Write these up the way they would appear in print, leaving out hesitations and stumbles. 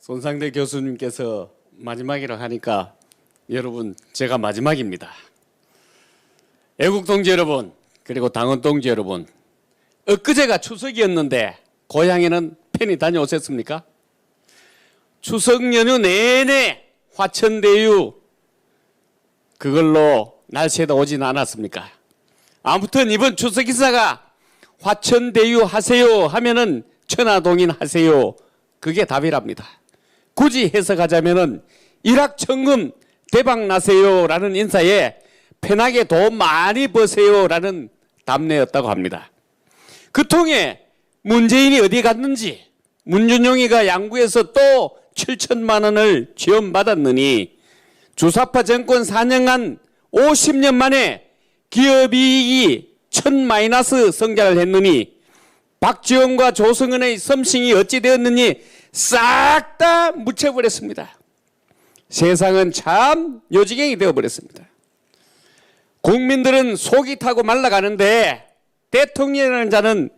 손상대 교수님께서 마지막이라고 하니까 여러분 제가 마지막입니다. 애국 동지 여러분 그리고 당원 동지 여러분, 엊그제가 추석이었는데 고향에는 편히 다녀오셨습니까? 추석 연휴 내내 화천대유 그걸로 날새도 오진 않았습니까? 아무튼 이번 추석 기사가 화천대유 하세요 하면은 천하동인 하세요, 그게 답이랍니다. 굳이 해석하자면은 일확천금 대박 나세요 라는 인사에 편하게 돈 많이 버세요 라는 답례였다고 합니다. 그 통에 문재인이 어디 갔는지, 문준용이가 양구에서 또 7천만 원을 지원받았느니, 주사파 정권 4년간 50년 만에 기업이익이 1000- 성장을 했느니, 박지원과 조성은의 썸씽이 어찌 되었느니 싹 다 묻혀버렸습니다. 세상은 참 요지경이 되어버렸습니다. 국민들은 속이 타고 말라가는데 대통령이라는 자는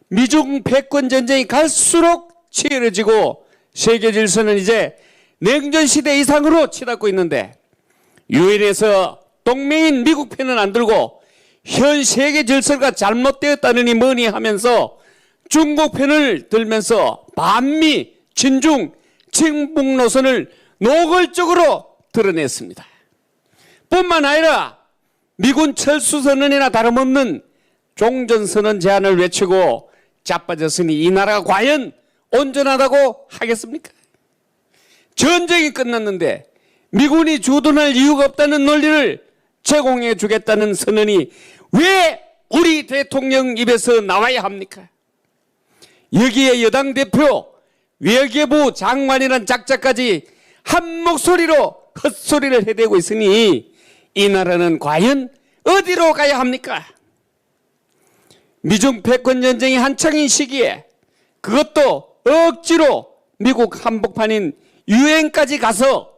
미중 패권 전쟁이 갈수록 치열해지고 세계 질서는 이제 냉전시대 이상으로 치닫고 있는데, 유엔에서 동맹인 미국 편은 안 들고 현 세계 질서가 잘못되었다느니 뭐니 하면서 중국 편을 들면서 반미, 친중, 친북 노선을 노골적으로 드러냈습니다. 뿐만 아니라 미군 철수선언이나 다름없는 종전선언 제안을 외치고 자빠졌으니 이 나라가 과연 온전하다고 하겠습니까? 전쟁이 끝났는데 미군이 주둔할 이유가 없다는 논리를 제공해 주겠다는 선언이 왜 우리 대통령 입에서 나와야 합니까? 여기에 여당 대표, 외교부 장관이란 작자까지 한 목소리로 헛소리를 해대고 있으니 이 나라는 과연 어디로 가야 합니까? 미중 패권 전쟁이 한창인 시기에 그것도 억지로 미국 한복판인 유엔까지 가서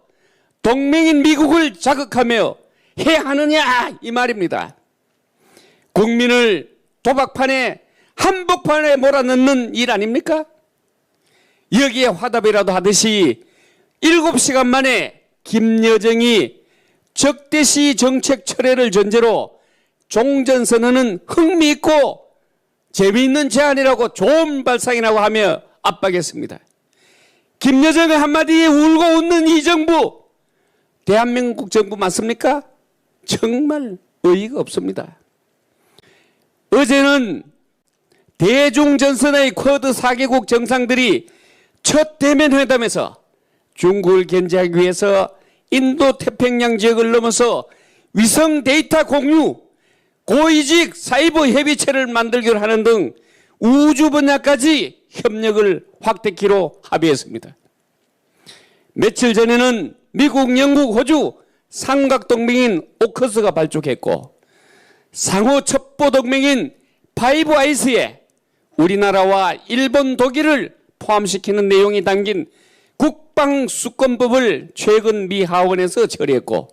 동맹인 미국을 자극하며 해야 하느냐 이 말입니다. 국민을 도박판에 한복판에 몰아넣는 일 아닙니까? 여기에 화답이라도 하듯이 7시간 만에 김여정이 적대시 정책 철회를 전제로 종전선언은 흥미있고 재미있는 제안이라고 좋은 발상이라고 하며 압박했습니다. 김여정의 한마디에 울고 웃는 이 정부, 대한민국 정부 맞습니까? 정말 어이가 없습니다. 어제는 대중전선의 쿼드 4개국 정상들이 첫 대면 회담에서 중국을 견제하기 위해서 인도 태평양 지역을 넘어서 위성 데이터 공유, 고위직 사이버 협의체를 만들기로 하는 등 우주 분야까지 협력을 확대키로 합의했습니다. 며칠 전에는 미국, 영국, 호주 삼각동맹인 오커스가 발족했고, 상호 첩보 동맹인 파이브 아이스에 우리나라와 일본, 독일을 포함시키는 내용이 담긴 국방수권법을 최근 미 하원에서 처리했고,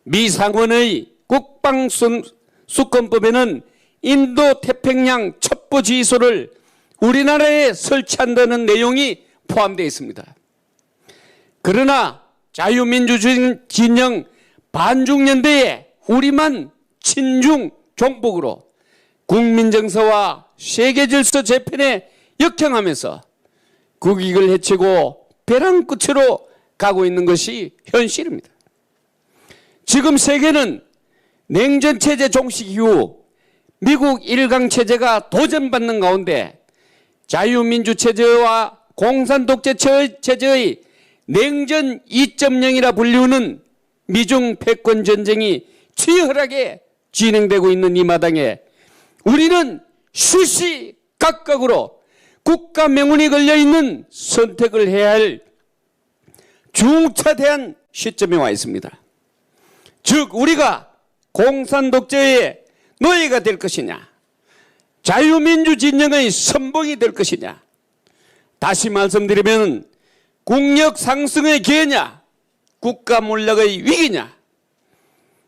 미 상원의 국방수권법에는 인도 태평양 첩보지휘소를 우리나라에 설치한다는 내용이 포함되어 있습니다. 그러나 자유민주주의 진영 반중연대에 우리만 친중 종북으로 국민정서와 세계질서 재편에 역행하면서 국익을 해치고 벼랑 끝으로 가고 있는 것이 현실입니다. 지금 세계는 냉전체제 종식 이후 미국 일강체제가 도전받는 가운데 자유민주체제와 공산독재체제의 냉전 2.0이라 불리우는 미중 패권 전쟁이 치열하게 진행되고 있는 이 마당에 우리는 시시각각으로 국가 명운이 걸려있는 선택을 해야 할 중차대한 시점에 와 있습니다. 즉 우리가 공산독재의 노예가 될 것이냐, 자유민주 진영의 선봉이 될 것이냐, 다시 말씀드리면 국력 상승의 기회냐, 국가 몰락의 위기냐,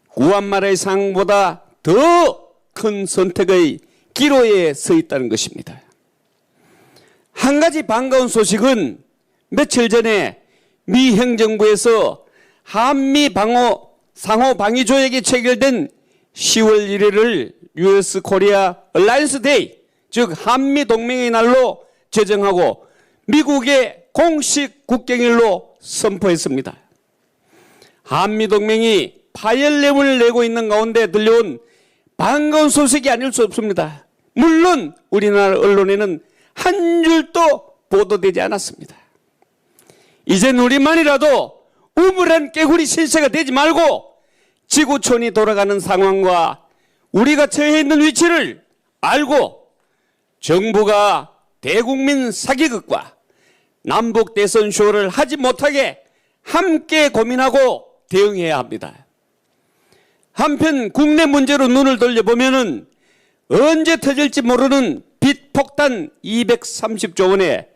구한말의 상보다 더 큰 선택의 기로에 서 있다는 것입니다. 한 가지 반가운 소식은 며칠 전에 미 행정부에서 한미 상호 방위 조약이 체결된 10월 1일을 US 코리아 얼라이언스 데이, 즉 한미 동맹의 날로 제정하고 미국의 공식 국경일로 선포했습니다. 한미 동맹이 파열음을 내고 있는 가운데 들려온 반가운 소식이 아닐 수 없습니다. 물론 우리나라 언론에는 한 줄도 보도되지 않았습니다. 이젠 우리만이라도 우물한 깨구리 신세가 되지 말고 지구촌이 돌아가는 상황과 우리가 처해 있는 위치를 알고 정부가 대국민 사기극과 남북 대선 쇼를 하지 못하게 함께 고민하고 대응해야 합니다. 한편 국내 문제로 눈을 돌려보면은 언제 터질지 모르는 빚 폭탄 230조 원에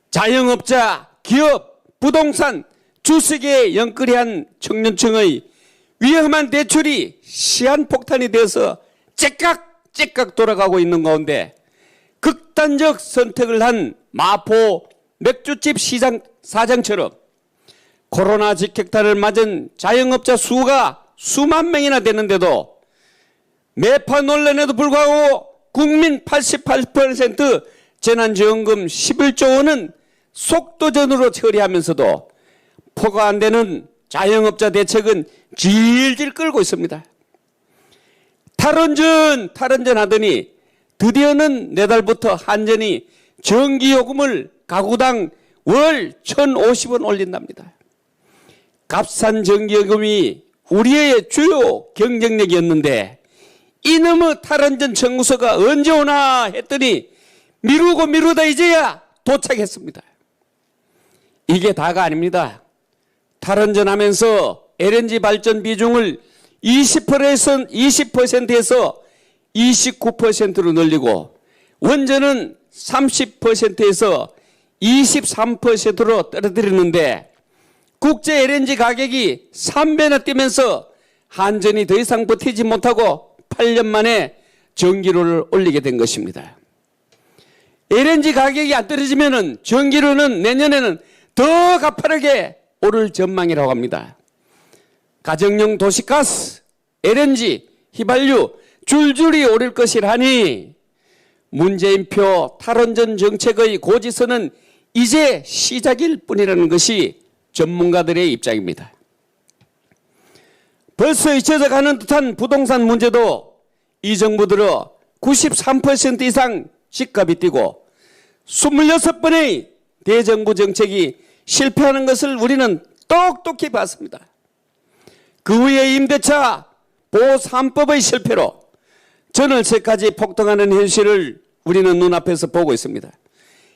자영업자, 기업, 부동산, 주식에 영끌이한 청년층의 위험한 대출이 시한폭탄이 되어서 째깍째깍 돌아가고 있는 가운데 극단적 선택을 한 마포 맥주집 사장처럼 코로나 직격탄을 맞은 자영업자 수가 수만 명이나 되는데도 매파 논란에도 불구하고 국민 88% 재난지원금 11조 원은 속도전으로 처리하면서도 포가 안 되는 자영업자 대책은 질질 끌고 있습니다. 탈원전 하더니 드디어는 내달부터 한전이 전기요금을 가구당 월 1,050원 올린답니다. 값싼 전기요금이 우리의 주요 경쟁력이었는데 이놈의 탈원전 청구서가 언제 오나 했더니 미루고 미루다 이제야 도착했습니다. 이게 다가 아닙니다. 탈원전 하면서 LNG 발전 비중을 20%에서 29%로 늘리고 원전은 30%에서 23%로 떨어뜨리는데 국제 LNG 가격이 3배나 뛰면서 한전이 더 이상 버티지 못하고 8년 만에 전기료를 올리게 된 것입니다. LNG 가격이 안 떨어지면 전기료는 내년에는 더 가파르게 오를 전망이라고 합니다. 가정용 도시가스, LNG, 휘발유 줄줄이 오를 것이라니 문재인표 탈원전 정책의 고지서는 이제 시작일 뿐이라는 것이 전문가들의 입장입니다. 벌써 잊혀져 가는 듯한 부동산 문제도 이 정부 들어 93% 이상 집값이 뛰고 26번의 대정부 정책이 실패하는 것을 우리는 똑똑히 봤습니다. 그 후에 임대차 보호 3법의 실패로 전월세까지 폭등하는 현실을 우리는 눈앞에서 보고 있습니다.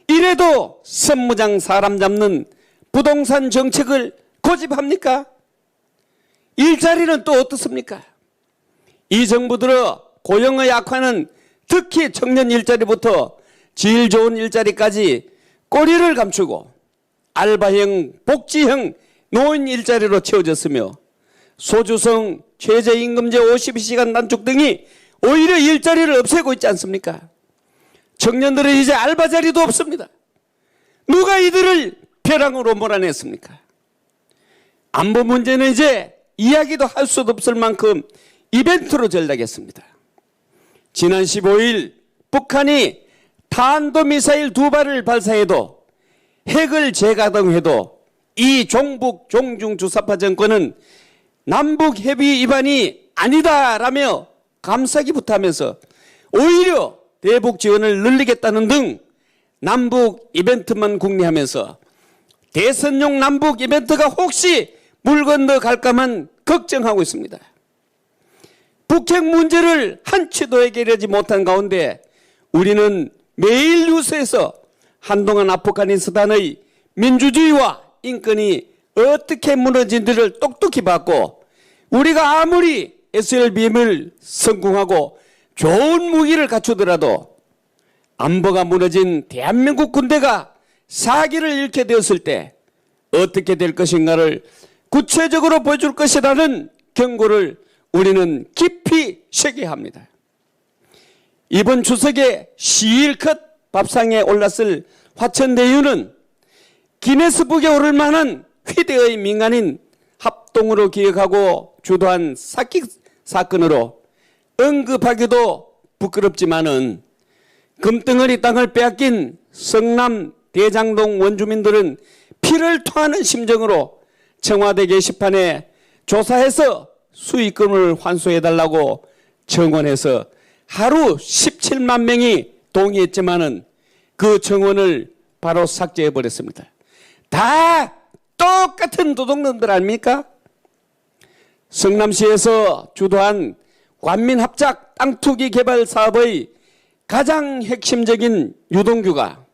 이래도 선무장 사람 잡는 부동산 정책을 고집합니까? 일자리는 또 어떻습니까? 이 정부 들어 고용의 악화는 특히 청년 일자리부터 질 좋은 일자리까지 꼬리를 감추고 알바형, 복지형, 노인 일자리로 채워졌으며 소주성, 최저임금제 52시간 단축 등이 오히려 일자리를 없애고 있지 않습니까? 청년들은 이제 알바 자리도 없습니다. 누가 이들을 벼랑으로 몰아냈습니까? 안보 문제는 이제 이야기도 할 수도 없을 만큼 이벤트로 전락했습니다. 지난 15일 북한이 탄도미사일 2발을 발사해도 핵을 재가동해도 이 종북 종중주사파 정권은 남북협의 위반이 아니다라며 감싸기부터 하면서 오히려 대북 지원을 늘리겠다는 등 남북 이벤트만 궁리하면서 대선용 남북 이벤트가 혹시 물 건너 갈까만 걱정하고 있습니다. 북핵 문제를 한치도 해결하지 못한 가운데 우리는 매일 뉴스에서 한동안 아프가니스탄의 민주주의와 인권이 어떻게 무너진지를 똑똑히 봤고 우리가 아무리 SLBM을 성공하고 좋은 무기를 갖추더라도 안보가 무너진 대한민국 군대가 사기를 잃게 되었을 때 어떻게 될 것인가를 구체적으로 보여줄 것이라는 경고를 우리는 깊이 새겨야 합니다. 이번 추석에 실컷 밥상에 올랐을 화천대유는 기네스북에 오를 만한 휘대의 민간인 합동으로 기획하고 주도한 사기 사건으로 언급하기도 부끄럽지만은 금덩어리 땅을 빼앗긴 성남 대장동 원주민들은 피를 토하는 심정으로 청와대 게시판에 조사해서 수익금을 환수해달라고 청원해서 하루 17만 명이 동의했지만은 그 청원을 바로 삭제해버렸습니다. 다 똑같은 도둑놈들 아닙니까? 성남시에서 주도한 관민합작 땅투기 개발 사업의 가장 핵심적인 유동규가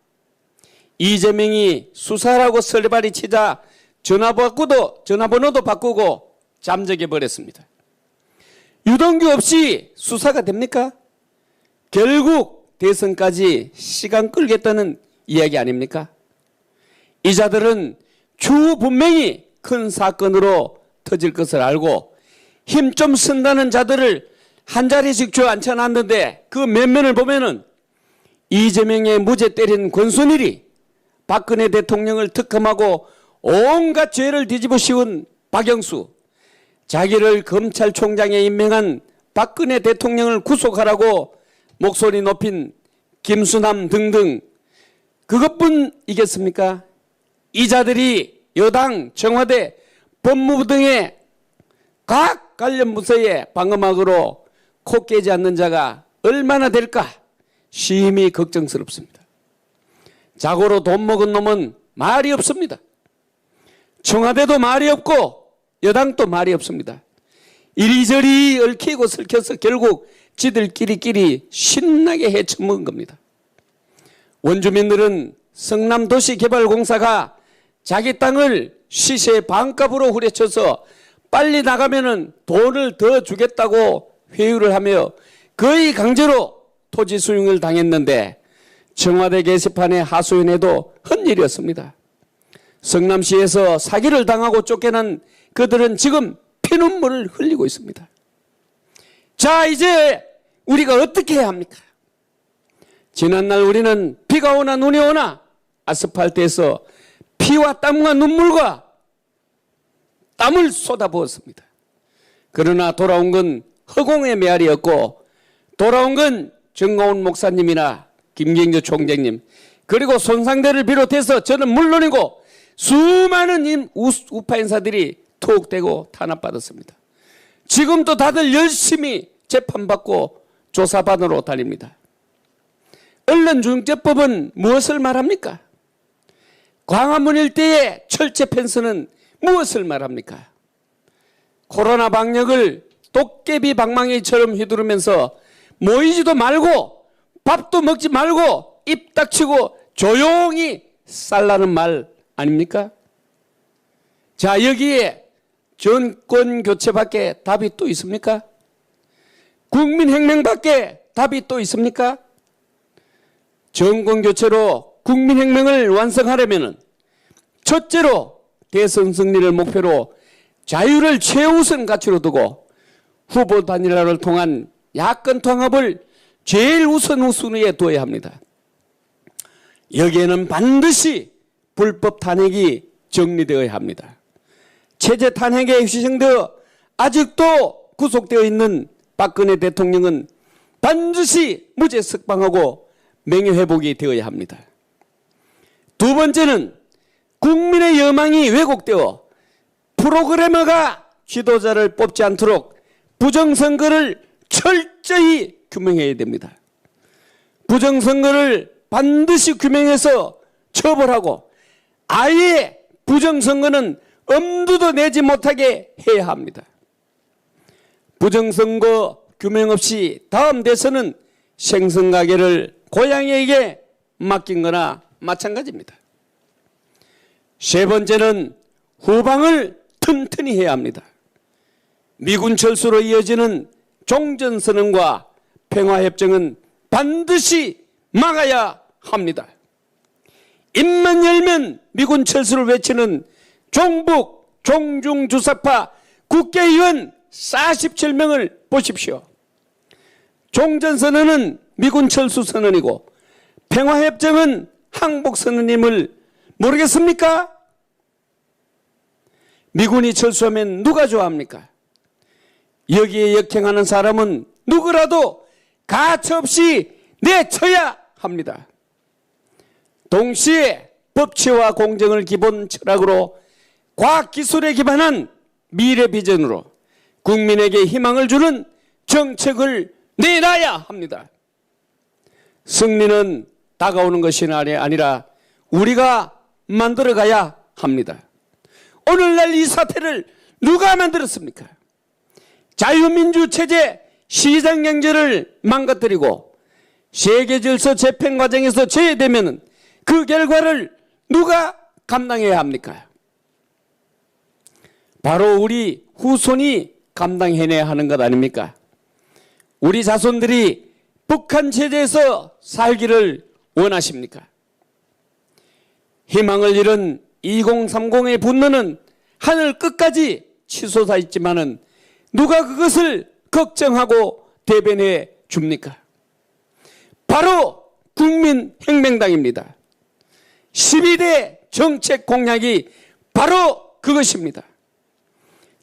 이재명이 수사라고 설레발이 치자 전화번호도 바꾸고 잠적해버렸습니다. 유동규 없이 수사가 됩니까? 결국 대선까지 시간 끌겠다는 이야기 아닙니까? 이 자들은 추후 분명히 큰 사건으로 터질 것을 알고 힘 좀 쓴다는 자들을 한 자리씩 줘 앉혀놨는데 그 면면을 보면은 이재명의 무죄 때린 권순일이 박근혜 대통령을 특검하고 온갖 죄를 뒤집어 씌운 박영수, 자기를 검찰총장에 임명한 박근혜 대통령을 구속하라고 목소리 높인 김수남 등등 그것뿐이겠습니까? 이 자들이 여당, 청와대, 법무부 등의 각 관련 부서의 방어막으로 코 깨지 않는 자가 얼마나 될까 심히 걱정스럽습니다. 자고로 돈 먹은 놈은 말이 없습니다. 청와대도 말이 없고 여당도 말이 없습니다. 이리저리 얽히고 설켜서 결국 지들끼리 신나게 헤쳐먹은 겁니다. 원주민들은 성남도시개발공사가 자기 땅을 시세 반값으로 후려쳐서 빨리 나가면은 돈을 더 주겠다고 회유를 하며 거의 강제로 토지 수용을 당했는데 청와대 게시판에 하소연해도 헛일이었습니다. 성남시에서 사기를 당하고 쫓겨난 그들은 지금 피눈물을 흘리고 있습니다. 자, 이제 우리가 어떻게 해야 합니까? 지난날 우리는 비가 오나 눈이 오나 아스팔트에서 피와 땀과 눈물과 땀을 쏟아부었습니다. 그러나 돌아온 건 허공의 메아리였고 돌아온 건 정가훈 목사님이나 김경주 총장님 그리고 손상대를 비롯해서 저는 물론이고 수많은 우파 인사들이 투옥되고 탄압받았습니다. 지금도 다들 열심히 재판받고 조사받으러 달립니다. 언론중재법은 무엇을 말합니까? 광화문 일대의 철제 펜스는 무엇을 말합니까? 코로나 방역을 도깨비 방망이처럼 휘두르면서 모이지도 말고 밥도 먹지 말고 입 닥치고 조용히 살라는 말 아닙니까? 자, 여기에 정권 교체밖에 답이 또 있습니까? 국민혁명밖에 답이 또 있습니까? 정권 교체로 국민혁명을 완성하려면 첫째로 대선 승리를 목표로 자유를 최우선 가치로 두고 후보 단일화를 통한 야권 통합을 제일 우선위에 둬야 합니다. 여기에는 반드시 불법 탄핵이 정리되어야 합니다. 체제 탄핵에 희생되어 아직도 구속되어 있는 박근혜 대통령은 반드시 무죄 석방하고 명예회복이 되어야 합니다. 두 번째는 국민의 여망이 왜곡되어 프로그래머가 지도자를 뽑지 않도록 부정선거를 철저히 규명해야 됩니다. 부정선거를 반드시 규명해서 처벌하고 아예 부정선거는 엄두도 내지 못하게 해야 합니다. 부정선거 규명 없이 다음 대선은 생선가게를 고양이에게 맡긴 거나 마찬가지입니다. 세 번째는 후방을 튼튼히 해야 합니다. 미군 철수로 이어지는 종전선언과 평화협정은 반드시 막아야 합니다. 입만 열면 미군 철수를 외치는 종북 종중주사파 국회의원 47명을 보십시오. 종전선언은 미군 철수 선언이고 평화협정은 항복선언임을 모르겠습니까? 미군이 철수하면 누가 좋아합니까? 여기에 역행하는 사람은 누구라도 가차없이 내쳐야 합니다. 동시에 법치와 공정을 기본 철학으로 과학기술에 기반한 미래 비전으로 국민에게 희망을 주는 정책을 내놔야 합니다. 승리는 다가오는 것이 아니라 우리가 만들어가야 합니다. 오늘날 이 사태를 누가 만들었습니까? 자유민주 체제 시장경제를 망가뜨리고 세계질서 재편 과정에서 제외되면 그 결과를 누가 감당해야 합니까? 바로 우리 후손이 감당해내야 하는 것 아닙니까? 우리 자손들이 북한 체제에서 살기를 원하십니까? 희망을 잃은 2030의 분노는 하늘 끝까지 치솟아 있지만은 누가 그것을 걱정하고 대변해 줍니까? 바로 국민혁명당입니다. 12대 정책 공약이 바로 그것입니다.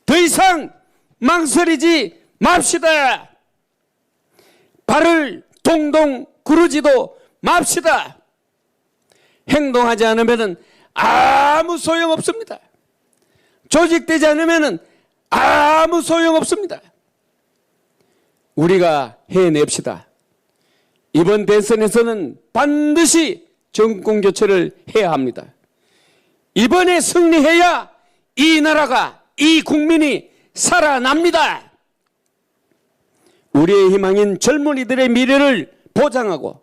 더 이상 망설이지 맙시다. 발을 동동 구르지도 맙시다. 행동하지 않으면 아무 소용없습니다. 조직되지 않으면 아무 소용없습니다. 우리가 해냅시다. 이번 대선에서는 반드시 정권 교체를 해야 합니다. 이번에 승리해야 이 나라가, 이 국민이 살아납니다. 우리의 희망인 젊은이들의 미래를 보장하고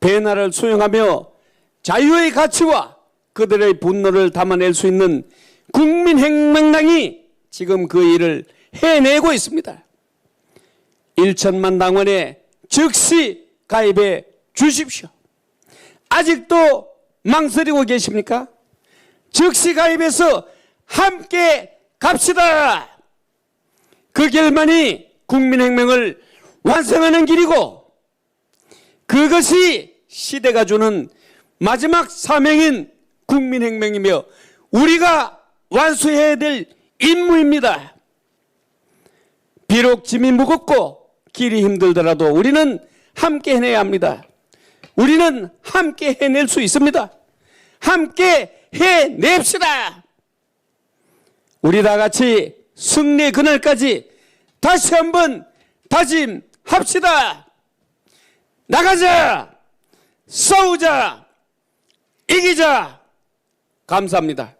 배나라를 수용하며 자유의 가치와 그들의 분노를 담아낼 수 있는 국민혁명당이 지금 그 일을 해내고 있습니다. 1천만 당원에 즉시 가입해 주십시오. 아직도 망설이고 계십니까? 즉시 가입해서 함께 갑시다. 그 길만이 국민혁명을 완성하는 길이고 그것이 시대가 주는 마지막 사명인 국민혁명이며 우리가 완수해야 될 임무입니다. 비록 짐이 무겁고 길이 힘들더라도 우리는 함께 해내야 합니다. 우리는 함께 해낼 수 있습니다. 함께 해냅시다. 우리 다 같이 승리의 그날까지 다시 한번 다짐합시다. 나가자. 싸우자. 이기자. 감사합니다.